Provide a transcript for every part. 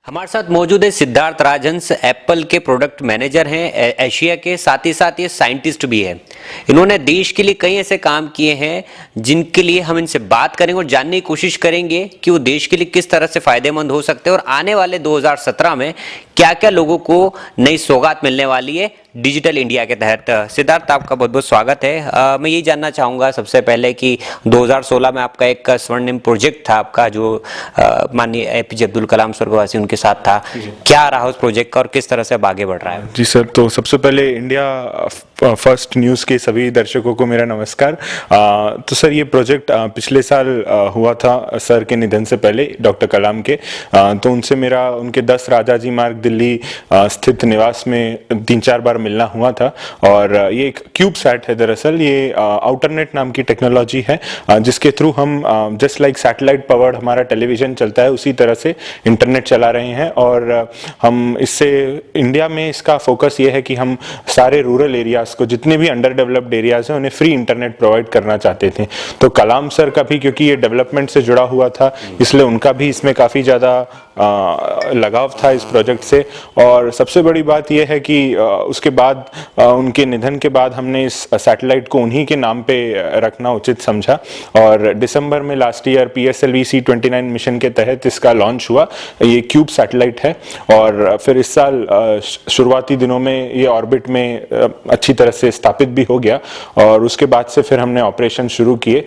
हमारे साथ मौजूद है सिद्धार्थ राजहंस, एप्पल के प्रोडक्ट मैनेजर हैं एशिया के, साथ ही साथ ये साइंटिस्ट भी है। इन्होंने देश के लिए कई ऐसे काम किए हैं जिनके लिए हम इनसे बात करेंगे और जानने की कोशिश करेंगे कि वो देश के लिए किस तरह से फायदेमंद हो सकते हैं और आने वाले 2017 में क्या क्या लोगों को नई सौगात मिलने वाली है डिजिटल इंडिया के तहत। सिद्धार्थ, आपका बहुत बहुत स्वागत है। मैं यही जानना चाहूँगा सबसे पहले कि 2016 में आपका एक स्वर्णिम प्रोजेक्ट था आपका, जो माननीय एपीजे अब्दुल कलाम स्वर्गवासी उनके साथ था। क्या रहा उस प्रोजेक्ट का और किस तरह से अब आगे बढ़ रहा है? जी सर, तो सबसे पहले इंडिया फर्स्ट न्यूज़ के सभी दर्शकों को मेरा नमस्कार। तो सर, ये प्रोजेक्ट पिछले साल हुआ था सर के निधन से पहले, डॉक्टर कलाम के। तो उनसे मेरा उनके 10 राजाजी मार्ग दिल्ली स्थित निवास में 3-4 बार मिलना हुआ था। और ये एक क्यूब सैट है, दरअसल ये आउटरनेट नाम की टेक्नोलॉजी है जिसके थ्रू हम जस्ट लाइक सैटेलाइट पावर्ड हमारा टेलीविजन चलता है उसी तरह से इंटरनेट चला रहे हैं। और हम इससे इंडिया में इसका फोकस ये है कि हम सारे रूरल एरियाज को, जितने भी अंडर डेवलप्ड एरियाज हैं, उन्हें फ्री इंटरनेट प्रोवाइड करना चाहते थे। तो कलाम सर का भी, क्योंकि ये डेवलपमेंट से जुड़ा हुआ था, इसलिए उनका भी इसमें काफ़ी ज़्यादा लगाव था इस प्रोजेक्ट से। और सबसे बड़ी बात यह है कि उसके बाद उनके निधन के बाद हमने इस सैटेलाइट को उन्हीं के नाम पे रखना उचित समझा। और दिसंबर में last year PSLV C-29 mission के तहत इसका लॉन्च हुआ। ये क्यूब सैटेलाइट है और फिर इस साल शुरुआती दिनों में ये ऑर्बिट में अच्छी तरह से स्थापित भी हो गया और उसके बाद से फिर हमने ऑपरेशन शुरू किए।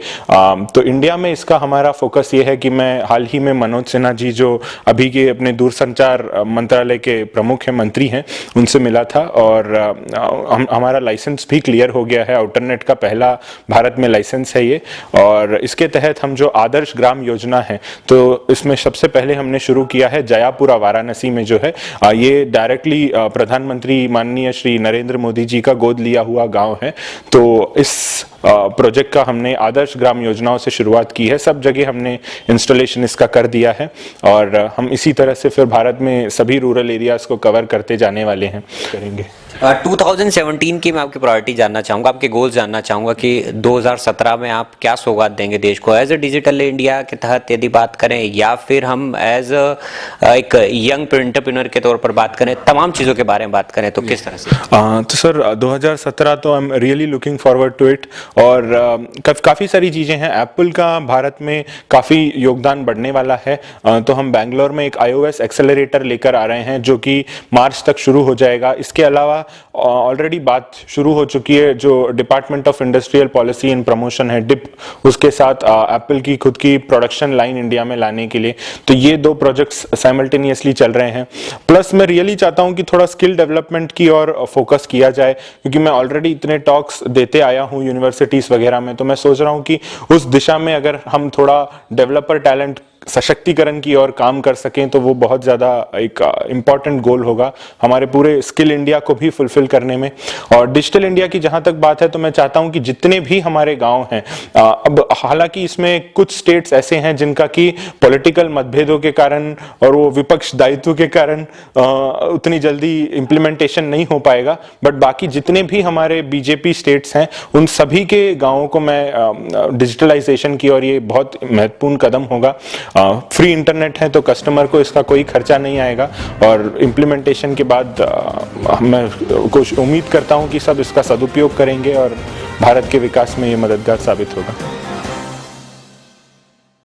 तो इंडिया में इसका हमारा फोकस ये है कि मैं हाल ही में मनोज सिन्हा जी, जो अभी के अपने दूरसंचार मंत्रालय के प्रमुख हैं, मंत्री हैं, उनसे मिला था और हमारा लाइसेंस भी क्लियर हो गया है। आउटरनेट का पहला भारत में लाइसेंस है ये। और इसके तहत हम जो आदर्श ग्राम योजना है, तो इसमें सबसे पहले हमने शुरू किया है जयापुरा वाराणसी में, जो है ये डायरेक्टली प्रधानमंत्री माननीय श्री नरेंद्र मोदी जी का गोद लिया हुआ गांव है। तो इस प्रोजेक्ट का हमने आदर्श ग्राम योजनाओं से शुरुआत की है। सब जगह हमने इंस्टॉलेशन इसका कर दिया है और हम इसी तरह से फिर भारत में सभी रूरल एरियाज को कवर करते जाने वाले हैं, करेंगे। 2017 की मैं आपकी प्रायोरिटी जानना चाहूँगा, आपके गोल्स जानना चाहूँगा कि 2017 में आप क्या सौगात देंगे देश को एज ए डिजिटल इंडिया के तहत यदि बात करें, या फिर हम एज एक यंग एंटरप्रेन्योर के तौर पर बात करें, तमाम चीज़ों के बारे में बात करें तो किस तरह से? तो सर 2017 तो I am really looking forward to it. और काफ़ी सारी चीज़ें हैं। एप्पल का भारत में काफ़ी योगदान बढ़ने वाला है। तो हम बैंगलोर में एक iOS एक्सेलरेटर लेकर आ रहे हैं जो कि मार्च तक शुरू हो जाएगा। इसके अलावा ऑलरेडी बात शुरू हो चुकी है, जो department of industrial policy and promotion है, डिप, उसके साथ एप्पल की खुद की प्रोडक्शन लाइन इंडिया में लाने के लिए। तो ये 2 प्रोजेक्ट्स साइमल्टेनियसली चल रहे हैं। प्लस मैं रियली चाहता हूं कि थोड़ा स्किल डेवलपमेंट की ओर फोकस किया जाए, क्योंकि मैं ऑलरेडी इतने टॉक्स देते आया हूं यूनिवर्सिटीज वगैरह में। तो मैं सोच रहा हूं कि उस दिशा में अगर हम थोड़ा डेवलपर टैलेंट सशक्तिकरण की ओर काम कर सकें तो वो बहुत ज़्यादा एक इम्पॉर्टेंट गोल होगा हमारे पूरे स्किल इंडिया को भी फुलफिल करने में। और डिजिटल इंडिया की जहाँ तक बात है, तो मैं चाहता हूँ कि जितने भी हमारे गांव हैं, अब हालांकि इसमें कुछ स्टेट्स ऐसे हैं जिनका कि पॉलिटिकल मतभेदों के कारण और वो विपक्ष दायित्व के कारण उतनी जल्दी इम्प्लीमेंटेशन नहीं हो पाएगा, बट बाकी जितने भी हमारे बीजेपी स्टेट्स हैं, उन सभी के गाँवों को मैं डिजिटलाइजेशन की और ये बहुत महत्वपूर्ण कदम होगा। फ्री इंटरनेट है तो कस्टमर को इसका कोई खर्चा नहीं आएगा और इम्प्लीमेंटेशन के बाद मैं उम्मीद करता हूं कि सब इसका सदुपयोग करेंगे और भारत के विकास में ये मददगार साबित होगा।